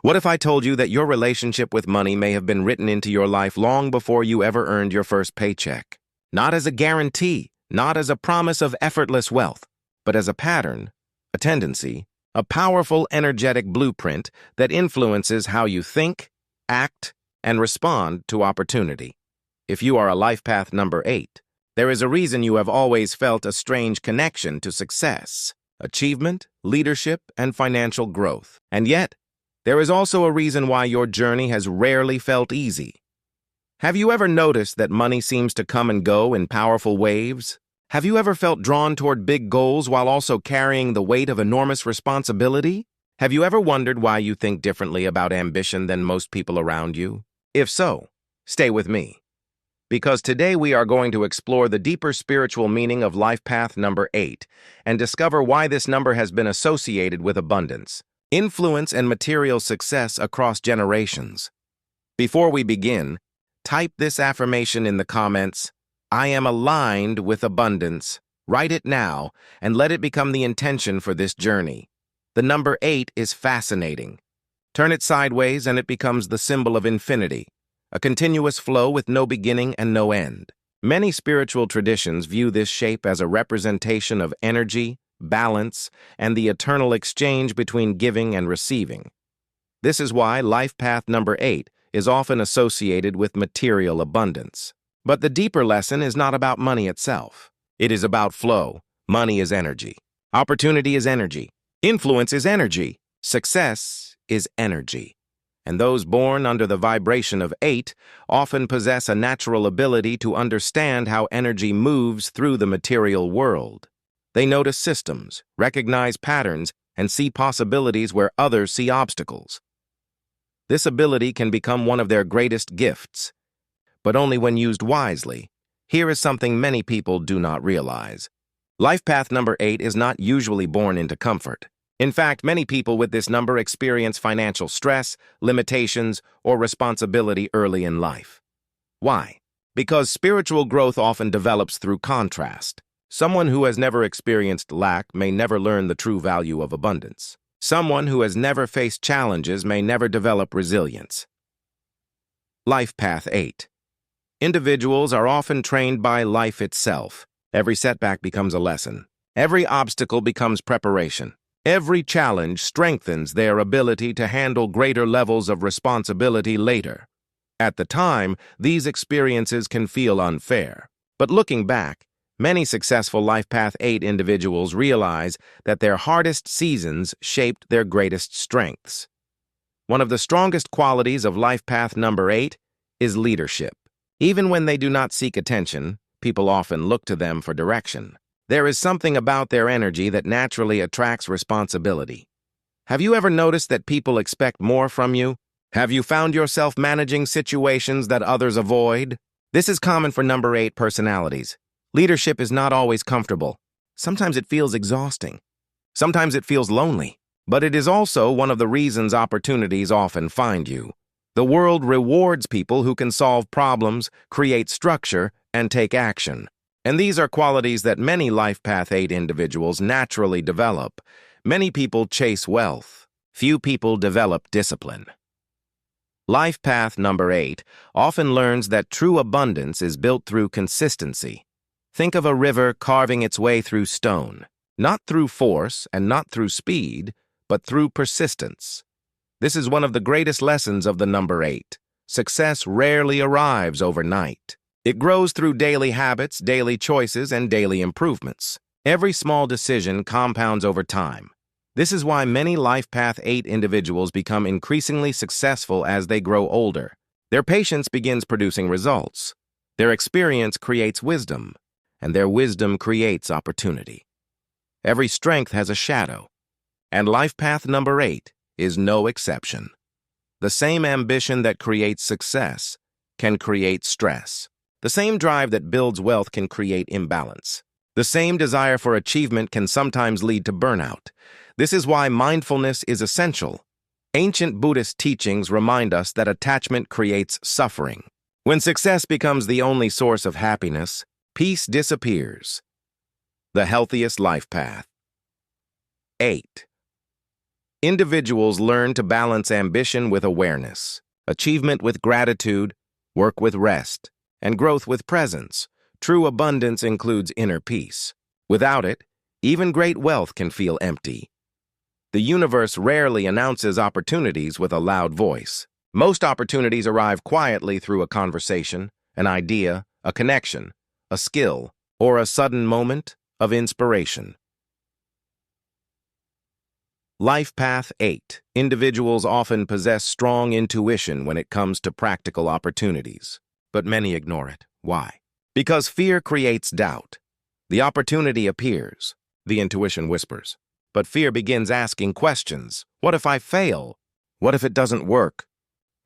What if I told you that your relationship with money may have been written into your life long before you ever earned your first paycheck? Not as a guarantee, not as a promise of effortless wealth, but as a pattern, a tendency, a powerful energetic blueprint that influences how you think, act, and respond to opportunity. If you are a life path number 8, there is a reason you have always felt a strange connection to success, achievement, leadership, and financial growth. And yet, there is also a reason why your journey has rarely felt easy. Have you ever noticed that money seems to come and go in powerful waves? Have you ever felt drawn toward big goals while also carrying the weight of enormous responsibility? Have you ever wondered why you think differently about ambition than most people around you? If so, stay with me, because today we are going to explore the deeper spiritual meaning of life path number 8 and discover why this number has been associated with abundance, influence, and material success across generations. Before we begin, type this affirmation in the comments: I am aligned with abundance. Write it now and let it become the intention for this journey. The number 8 is fascinating. Turn it sideways and it becomes the symbol of infinity, a continuous flow with no beginning and no end. Many spiritual traditions view this shape as a representation of energy, balance, and the eternal exchange between giving and receiving. This is why life path number 8 is often associated with material abundance. But the deeper lesson is not about money itself. It is about flow. Money is energy. Opportunity is energy. Influence is energy. Success is energy. And those born under the vibration of 8 often possess a natural ability to understand how energy moves through the material world. They notice systems, recognize patterns, and see possibilities where others see obstacles. This ability can become one of their greatest gifts, but only when used wisely. Here is something many people do not realize. Life path number 8 is not usually born into comfort. In fact, many people with this number experience financial stress, limitations, or responsibility early in life. Why? Because spiritual growth often develops through contrast. Someone who has never experienced lack may never learn the true value of abundance. Someone who has never faced challenges may never develop resilience. Life path 8. Individuals are often trained by life itself. Every setback becomes a lesson. Every obstacle becomes preparation. Every challenge strengthens their ability to handle greater levels of responsibility later. At the time, these experiences can feel unfair. But looking back, many successful Life Path 8 individuals realize that their hardest seasons shaped their greatest strengths. One of the strongest qualities of Life Path number 8 is leadership. Even when they do not seek attention, people often look to them for direction. There is something about their energy that naturally attracts responsibility. Have you ever noticed that people expect more from you? Have you found yourself managing situations that others avoid? This is common for number 8 personalities. Leadership is not always comfortable. Sometimes it feels exhausting. Sometimes it feels lonely. But it is also one of the reasons opportunities often find you. The world rewards people who can solve problems, create structure, and take action. And these are qualities that many Life Path 8 individuals naturally develop. Many people chase wealth. Few people develop discipline. Life Path number 8 often learns that true abundance is built through consistency. Think of a river carving its way through stone, not through force and not through speed, but through persistence. This is one of the greatest lessons of the number 8. Success rarely arrives overnight. It grows through daily habits, daily choices, and daily improvements. Every small decision compounds over time. This is why many Life Path 8 individuals become increasingly successful as they grow older. Their patience begins producing results. Their experience creates wisdom, and their wisdom creates opportunity. Every strength has a shadow, and Life Path number 8 is no exception. The same ambition that creates success can create stress. The same drive that builds wealth can create imbalance. The same desire for achievement can sometimes lead to burnout. This is why mindfulness is essential. Ancient Buddhist teachings remind us that attachment creates suffering. When success becomes the only source of happiness, peace disappears. The healthiest life path. 8. Individuals learn to balance ambition with awareness, achievement with gratitude, work with rest, and growth with presence. True abundance includes inner peace. Without it, even great wealth can feel empty. The universe rarely announces opportunities with a loud voice. Most opportunities arrive quietly through a conversation, an idea, a connection, a skill, or a sudden moment of inspiration. Life Path 8. Individuals often possess strong intuition when it comes to practical opportunities, but many ignore it. Why? Because fear creates doubt. The opportunity appears, the intuition whispers, but fear begins asking questions. What if I fail? What if it doesn't work?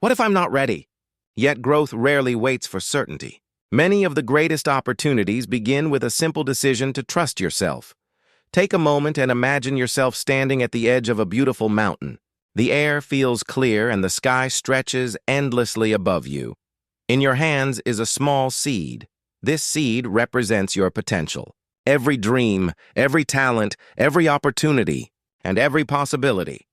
What if I'm not ready? Yet growth rarely waits for certainty. Many of the greatest opportunities begin with a simple decision to trust yourself. Take a moment and imagine yourself standing at the edge of a beautiful mountain. The air feels clear and the sky stretches endlessly above you. In your hands is a small seed. This seed represents your potential. Every dream, every talent, every opportunity, and every possibility.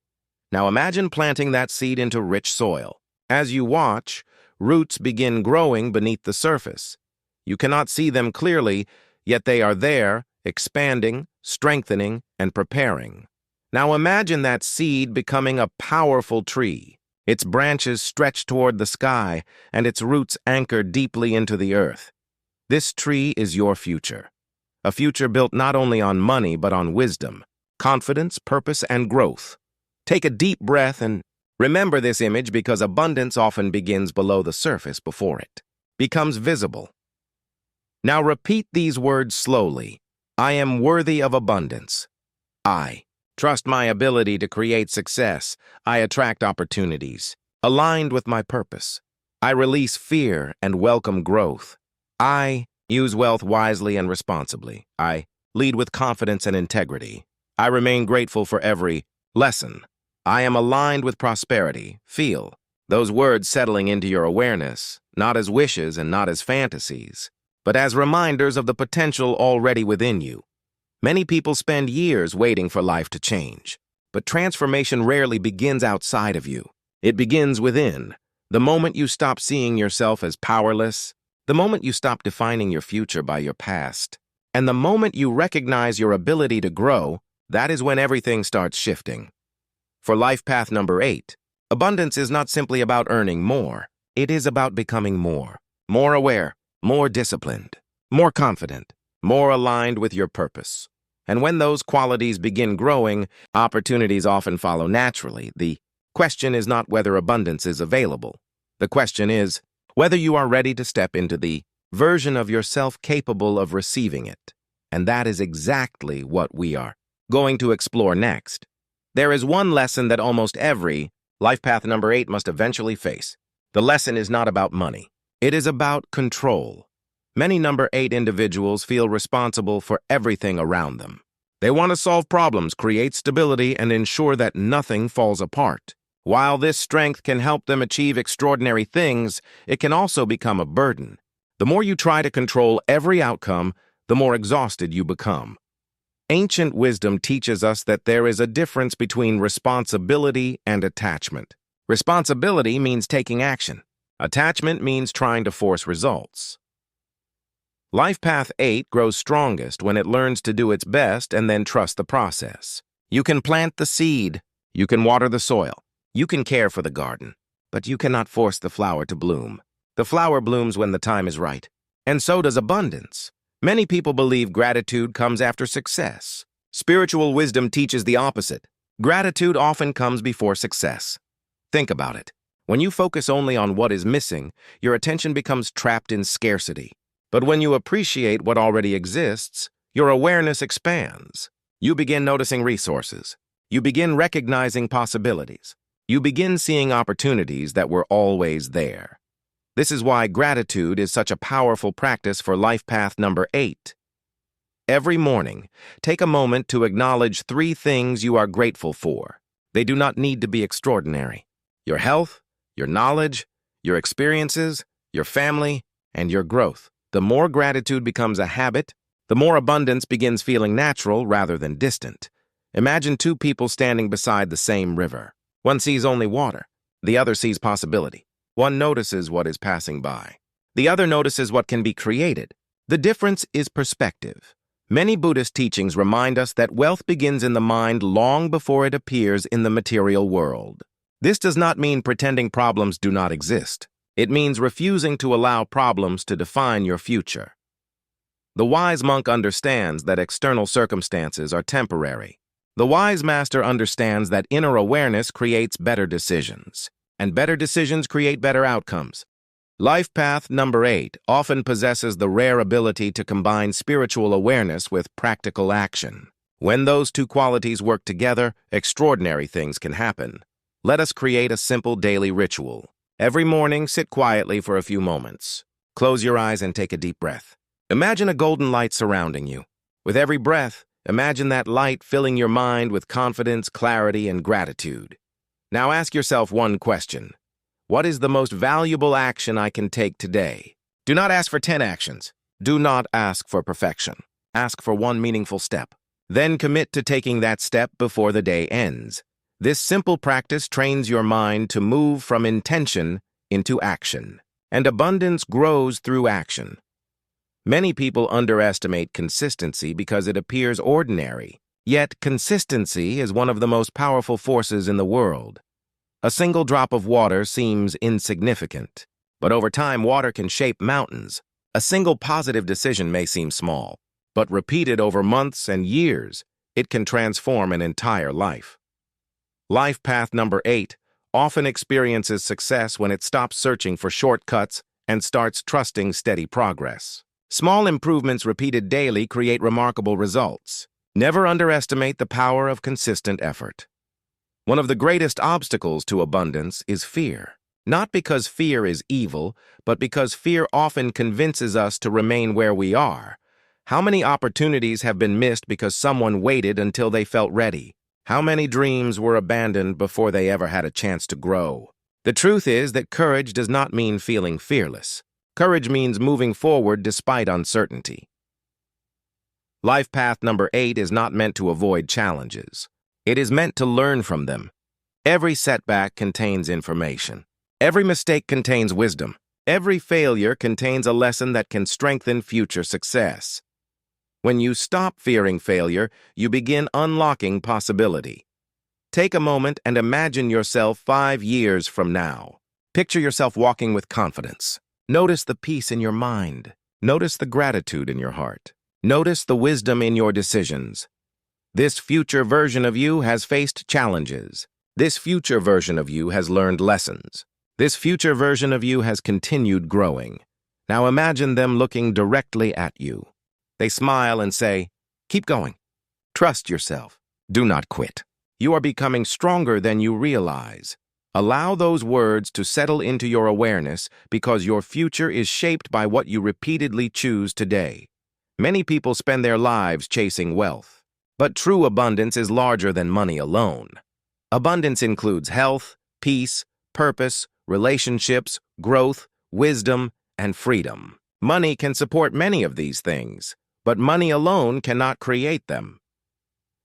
Now imagine planting that seed into rich soil. As you watch, roots begin growing beneath the surface. You cannot see them clearly, yet they are there, expanding, strengthening, and preparing. Now imagine that seed becoming a powerful tree. Its branches stretch toward the sky, and its roots anchor deeply into the earth. This tree is your future. A future built not only on money, but on wisdom, confidence, purpose, and growth. Take a deep breath and remember this image, because abundance often begins below the surface before it becomes visible. Now repeat these words slowly. I am worthy of abundance. I trust my ability to create success. I attract opportunities aligned with my purpose. I release fear and welcome growth. I use wealth wisely and responsibly. I lead with confidence and integrity. I remain grateful for every lesson. I am aligned with prosperity. Feel those words settling into your awareness, not as wishes and not as fantasies, but as reminders of the potential already within you. Many people spend years waiting for life to change, but transformation rarely begins outside of you. It begins within. The moment you stop seeing yourself as powerless, the moment you stop defining your future by your past, and the moment you recognize your ability to grow, that is when everything starts shifting. For life path number 8, abundance is not simply about earning more. It is about becoming more aware, more disciplined, more confident, more aligned with your purpose. And when those qualities begin growing, opportunities often follow naturally. The question is not whether abundance is available. The question is whether you are ready to step into the version of yourself capable of receiving it. And that is exactly what we are going to explore next. There is one lesson that almost every life path number 8 must eventually face. The lesson is not about money. It is about control. Many number 8 individuals feel responsible for everything around them. They want to solve problems, create stability, and ensure that nothing falls apart. While this strength can help them achieve extraordinary things, it can also become a burden. The more you try to control every outcome, the more exhausted you become. Ancient wisdom teaches us that there is a difference between responsibility and attachment. Responsibility means taking action. Attachment means trying to force results. Life Path 8 grows strongest when it learns to do its best and then trust the process. You can plant the seed, you can water the soil, you can care for the garden, but you cannot force the flower to bloom. The flower blooms when the time is right, and so does abundance. Many people believe gratitude comes after success. Spiritual wisdom teaches the opposite. Gratitude often comes before success. Think about it. When you focus only on what is missing, your attention becomes trapped in scarcity. But when you appreciate what already exists, your awareness expands. You begin noticing resources. You begin recognizing possibilities. You begin seeing opportunities that were always there. This is why gratitude is such a powerful practice for life path number 8. Every morning, take a moment to acknowledge 3 things you are grateful for. They do not need to be extraordinary. Your health, your knowledge, your experiences, your family, and your growth. The more gratitude becomes a habit, the more abundance begins feeling natural rather than distant. Imagine two people standing beside the same river. One sees only water. The other sees possibility. One notices what is passing by. The other notices what can be created. The difference is perspective. Many Buddhist teachings remind us that wealth begins in the mind long before it appears in the material world. This does not mean pretending problems do not exist. It means refusing to allow problems to define your future. The wise monk understands that external circumstances are temporary. The wise master understands that inner awareness creates better decisions, and better decisions create better outcomes. Life path number 8 often possesses the rare ability to combine spiritual awareness with practical action. When those two qualities work together, extraordinary things can happen. Let us create a simple daily ritual. Every morning, sit quietly for a few moments. Close your eyes and take a deep breath. Imagine a golden light surrounding you. With every breath, imagine that light filling your mind with confidence, clarity, and gratitude. Now ask yourself one question. What is the most valuable action I can take today? Do not ask for 10 actions. Do not ask for perfection. Ask for one meaningful step. Then commit to taking that step before the day ends. This simple practice trains your mind to move from intention into action. And abundance grows through action. Many people underestimate consistency because it appears ordinary. Yet consistency is one of the most powerful forces in the world. A single drop of water seems insignificant, but over time water can shape mountains. A single positive decision may seem small, but repeated over months and years, it can transform an entire life. Life path number 8 often experiences success when it stops searching for shortcuts and starts trusting steady progress. Small improvements repeated daily create remarkable results. Never underestimate the power of consistent effort. One of the greatest obstacles to abundance is fear. Not because fear is evil, but because fear often convinces us to remain where we are. How many opportunities have been missed because someone waited until they felt ready? How many dreams were abandoned before they ever had a chance to grow? The truth is that courage does not mean feeling fearless. Courage means moving forward despite uncertainty. Life path number 8 is not meant to avoid challenges. It is meant to learn from them. Every setback contains information. Every mistake contains wisdom. Every failure contains a lesson that can strengthen future success. When you stop fearing failure, you begin unlocking possibility. Take a moment and imagine yourself 5 years from now. Picture yourself walking with confidence. Notice the peace in your mind. Notice the gratitude in your heart. Notice the wisdom in your decisions. This future version of you has faced challenges. This future version of you has learned lessons. This future version of you has continued growing. Now imagine them looking directly at you. They smile and say, "Keep going. Trust yourself. Do not quit. You are becoming stronger than you realize." Allow those words to settle into your awareness because your future is shaped by what you repeatedly choose today. Many people spend their lives chasing wealth, but true abundance is larger than money alone. Abundance includes health, peace, purpose, relationships, growth, wisdom, and freedom. Money can support many of these things, but money alone cannot create them.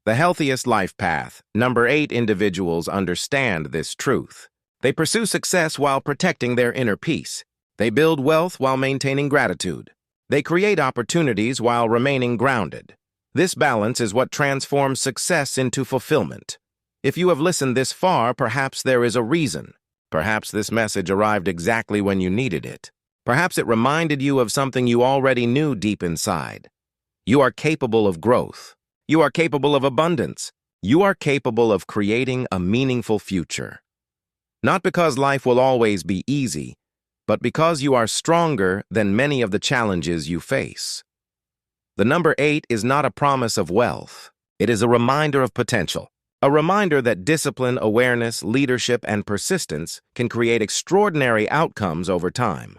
The healthiest life path, number 8 individuals understand this truth. They pursue success while protecting their inner peace. They build wealth while maintaining gratitude. They create opportunities while remaining grounded. This balance is what transforms success into fulfillment. If you have listened this far, perhaps there is a reason. Perhaps this message arrived exactly when you needed it. Perhaps it reminded you of something you already knew deep inside. You are capable of growth. You are capable of abundance. You are capable of creating a meaningful future. Not because life will always be easy, but because you are stronger than many of the challenges you face. The number 8 is not a promise of wealth. It is a reminder of potential. A reminder that discipline, awareness, leadership, and persistence can create extraordinary outcomes over time.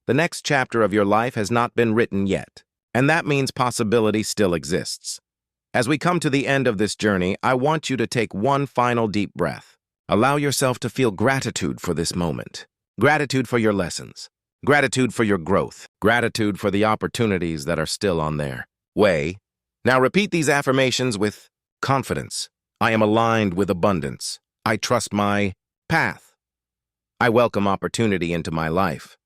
The next chapter of your life has not been written yet, and that means possibility still exists. As we come to the end of this journey, I want you to take one final deep breath. Allow yourself to feel gratitude for this moment. Gratitude for your lessons. Gratitude for your growth. Gratitude for the opportunities that are still on their way. Now repeat these affirmations with Confidence. I am aligned with abundance. I trust my path. I welcome opportunity into my life.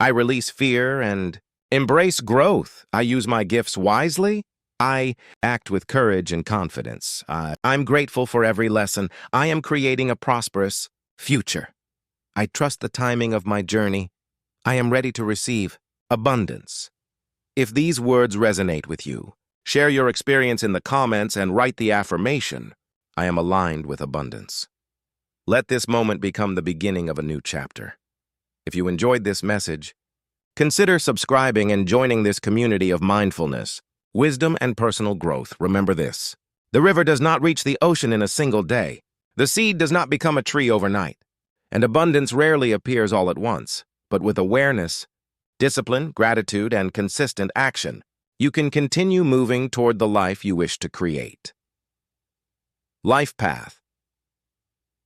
I release fear and embrace growth. I use my gifts wisely. I act with courage and confidence. I'm grateful for every lesson. I am creating a prosperous future. I trust the timing of my journey. I am ready to receive abundance. If these words resonate with you, share your experience in the comments and write the affirmation, I am aligned with abundance. Let this moment become the beginning of a new chapter. If you enjoyed this message, consider subscribing and joining this community of mindfulness, wisdom, and personal growth. Remember this: the river does not reach the ocean in a single day. The seed does not become a tree overnight. And abundance rarely appears all at once. But with awareness, discipline, gratitude, and consistent action, you can continue moving toward the life you wish to create. Life path.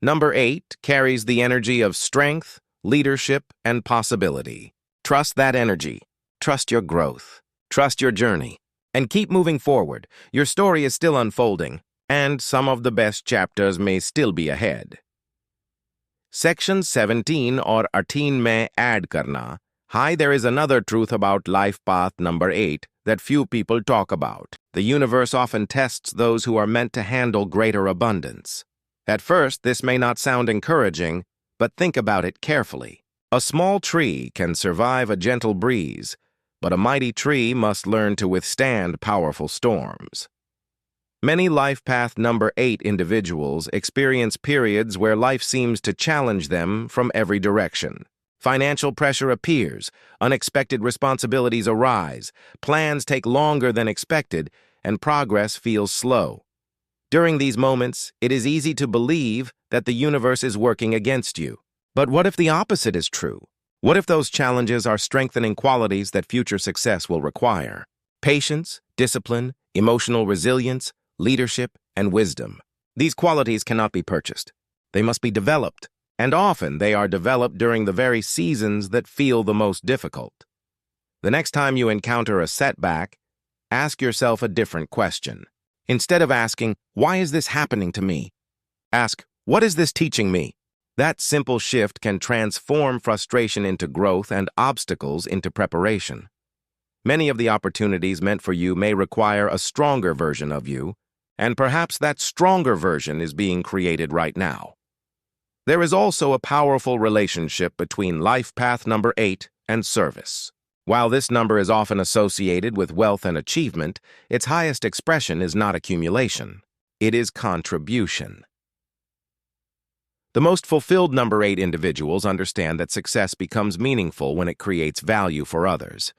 Number 8 carries the energy of strength, leadership, and possibility. Trust that energy. Trust your growth. Trust your journey. And keep moving forward. Your story is still unfolding, and some of the best chapters may still be ahead. Section 17 or 18 में add करना. Hi, there is another truth about life path number 8 that few people talk about. The universe often tests those who are meant to handle greater abundance. At first, this may not sound encouraging, but think about it carefully. A small tree can survive a gentle breeze, but a mighty tree must learn to withstand powerful storms. Many life path number 8 individuals experience periods where life seems to challenge them from every direction. Financial pressure appears, unexpected responsibilities arise, plans take longer than expected, and progress feels slow. During these moments, it is easy to believe that the universe is working against you. But what if the opposite is true? What if those challenges are strengthening qualities that future success will require? Patience, discipline, emotional resilience, leadership, and wisdom. These qualities cannot be purchased. They must be developed, and often they are developed during the very seasons that feel the most difficult. The next time you encounter a setback, ask yourself a different question. Instead of asking, "Why is this happening to me?" ask, "What is this teaching me?" That simple shift can transform frustration into growth and obstacles into preparation. Many of the opportunities meant for you may require a stronger version of you, and perhaps that stronger version is being created right now. There is also a powerful relationship between life path number 8 and service. While this number is often associated with wealth and achievement, its highest expression is not accumulation. It is contribution. The most fulfilled number 8 individuals understand that success becomes meaningful when it creates value for others.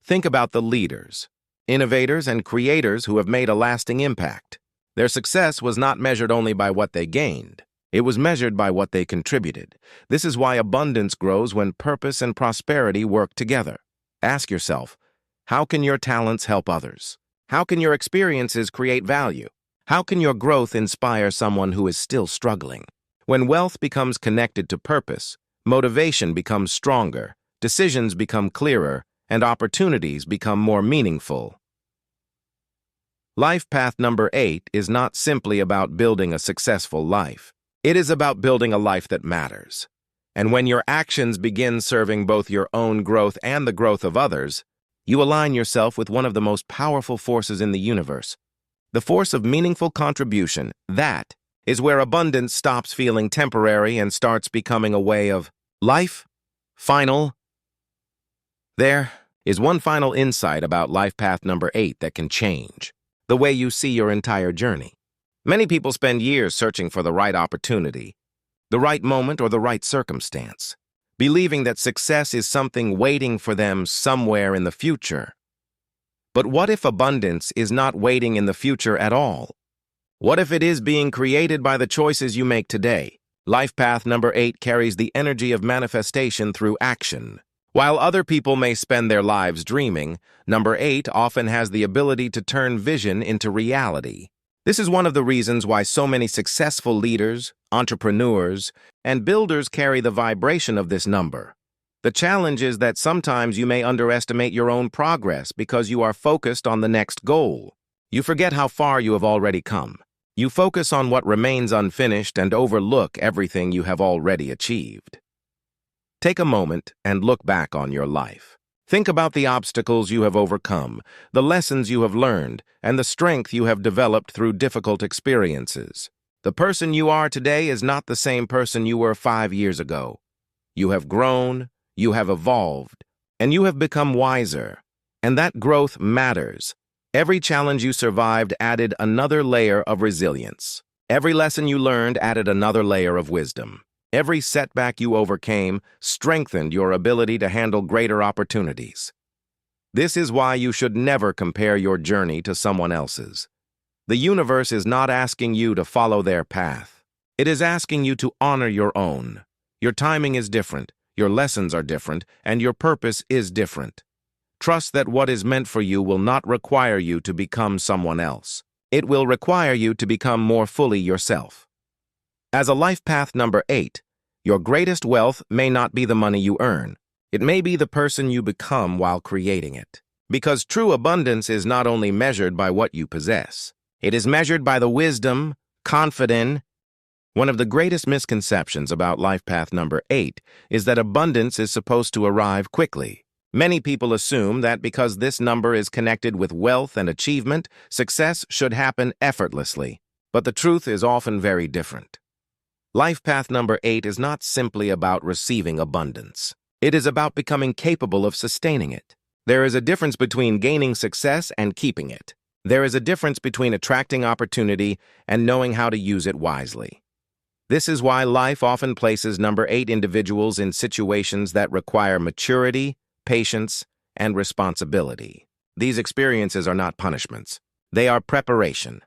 Think about the leaders, innovators, and creators who have made a lasting impact. Their success was not measured only by what they gained. It was measured by what they contributed. This is why abundance grows when purpose and prosperity work together. Ask yourself, how can your talents help others? How can your experiences create value? How can your growth inspire someone who is still struggling? When wealth becomes connected to purpose, motivation becomes stronger, decisions become clearer, and opportunities become more meaningful. Life path number 8 is not simply about building a successful life. It is about building a life that matters. And when your actions begin serving both your own growth and the growth of others, you align yourself with one of the most powerful forces in the universe, the force of meaningful contribution. That is where abundance stops feeling temporary and starts becoming a way of life. There is one final insight about life path number 8 that can change the way you see your entire journey. Many people spend years searching for the right opportunity, the right moment, or the right circumstance, believing that success is something waiting for them somewhere in the future. But what if abundance is not waiting in the future at all? What if it is being created by the choices you make today? Life path number 8 carries the energy of manifestation through action. While other people may spend their lives dreaming, number 8 often has the ability to turn vision into reality. This is one of the reasons why so many successful leaders, entrepreneurs, and builders carry the vibration of this number. The challenge is that sometimes you may underestimate your own progress because you are focused on the next goal. You forget how far you have already come. You focus on what remains unfinished and overlook everything you have already achieved. Take a moment and look back on your life. Think about the obstacles you have overcome, the lessons you have learned, and the strength you have developed through difficult experiences. The person you are today is not the same person you were 5 years ago. You have grown, you have evolved, and you have become wiser. And that growth matters. Every challenge you survived added another layer of resilience. Every lesson you learned added another layer of wisdom. Every setback you overcame strengthened your ability to handle greater opportunities. This is why you should never compare your journey to someone else's. The universe is not asking you to follow their path. It is asking you to honor your own. Your timing is different, your lessons are different, and your purpose is different. Trust that what is meant for you will not require you to become someone else. It will require you to become more fully yourself. As a life path number 8, your greatest wealth may not be the money you earn. It may be the person you become while creating it. Because true abundance is not only measured by what you possess. It is measured by the wisdom, confidence. One of the greatest misconceptions about life path number 8 is that abundance is supposed to arrive quickly. Many people assume that because this number is connected with wealth and achievement, success should happen effortlessly. But the truth is often very different. Life path number 8 is not simply about receiving abundance. It is about becoming capable of sustaining it. There is a difference between gaining success and keeping it. There is a difference between attracting opportunity and knowing how to use it wisely. This is why life often places number 8 individuals in situations that require maturity, patience, and responsibility. These experiences are not punishments. They are preparation.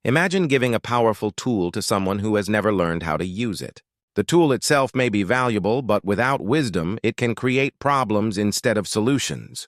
Imagine giving a powerful tool to someone who has never learned how to use it. The tool itself may be valuable, but without wisdom, it can create problems instead of solutions.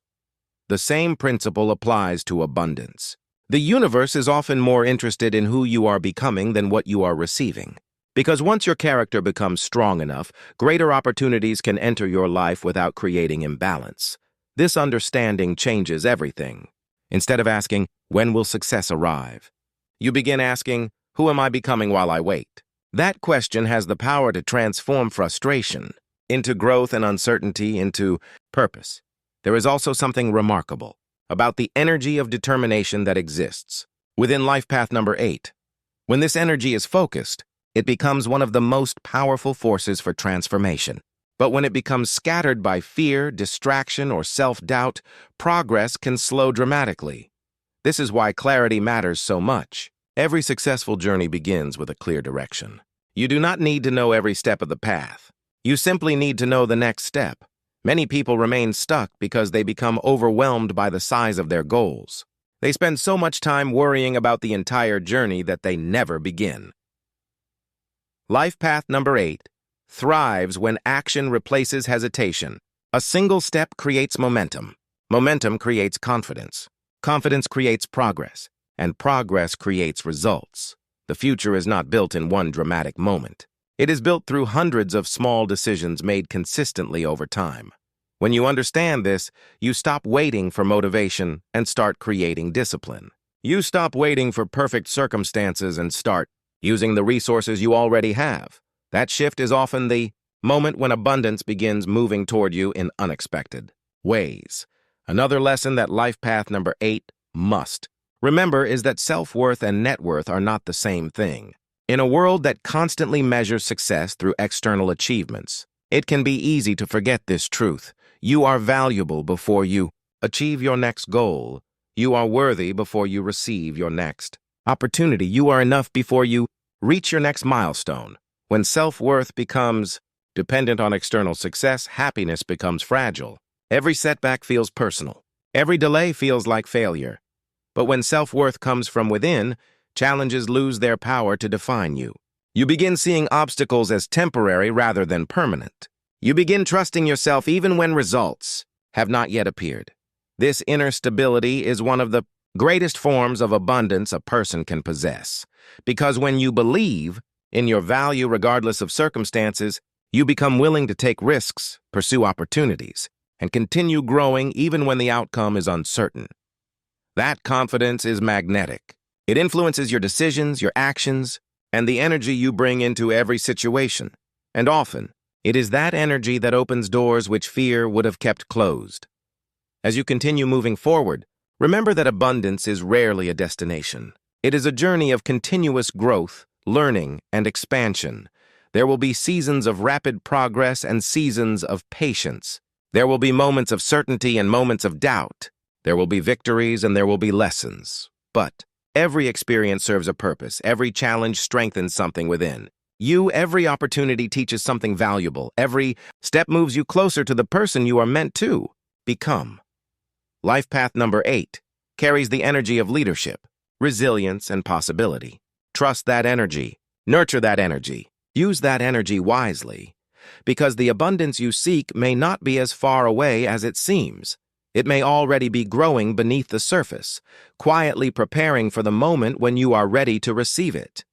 The same principle applies to abundance. The universe is often more interested in who you are becoming than what you are receiving. Because once your character becomes strong enough, greater opportunities can enter your life without creating imbalance. This understanding changes everything. Instead of asking, "When will success arrive?" you begin asking, "Who am I becoming while I wait?" That question has the power to transform frustration into growth and uncertainty into purpose. There is also something remarkable about the energy of determination that exists within life path number 8. When this energy is focused, it becomes one of the most powerful forces for transformation. But when it becomes scattered by fear, distraction, or self-doubt, progress can slow dramatically. This is why clarity matters so much. Every successful journey begins with a clear direction. You do not need to know every step of the path. You simply need to know the next step. Many people remain stuck because they become overwhelmed by the size of their goals. They spend so much time worrying about the entire journey that they never begin. Life path number 8 thrives when action replaces hesitation. A single step creates momentum. Momentum creates confidence. Confidence creates progress, and progress creates results. The future is not built in one dramatic moment. It is built through hundreds of small decisions made consistently over time. When you understand this, you stop waiting for motivation and start creating discipline. You stop waiting for perfect circumstances and start using the resources you already have. That shift is often the moment when abundance begins moving toward you in unexpected ways. Another lesson that life path number 8 must remember is that self-worth and net worth are not the same thing. In a world that constantly measures success through external achievements, it can be easy to forget this truth. You are valuable before you achieve your next goal. You are worthy before you receive your next opportunity. You are enough before you reach your next milestone. When self-worth becomes dependent on external success, happiness becomes fragile. Every setback feels personal. Every delay feels like failure. But when self-worth comes from within, challenges lose their power to define you. You begin seeing obstacles as temporary rather than permanent. You begin trusting yourself even when results have not yet appeared. This inner stability is one of the greatest forms of abundance a person can possess. Because when you believe in your value regardless of circumstances, you become willing to take risks, pursue opportunities, and continue growing even when the outcome is uncertain. That confidence is magnetic. It influences your decisions, your actions, and the energy you bring into every situation. And often, it is that energy that opens doors which fear would have kept closed. As you continue moving forward, remember that abundance is rarely a destination. It is a journey of continuous growth, learning, and expansion. There will be seasons of rapid progress and seasons of patience. There will be moments of certainty and moments of doubt. There will be victories and there will be lessons. But every experience serves a purpose. Every challenge strengthens something within. Every opportunity teaches something valuable. Every step moves you closer to the person you are meant to become. Life path number 8 carries the energy of leadership, resilience, and possibility. Trust that energy. Nurture that energy. Use that energy wisely. Because the abundance you seek may not be as far away as it seems. It may already be growing beneath the surface, quietly preparing for the moment when you are ready to receive it.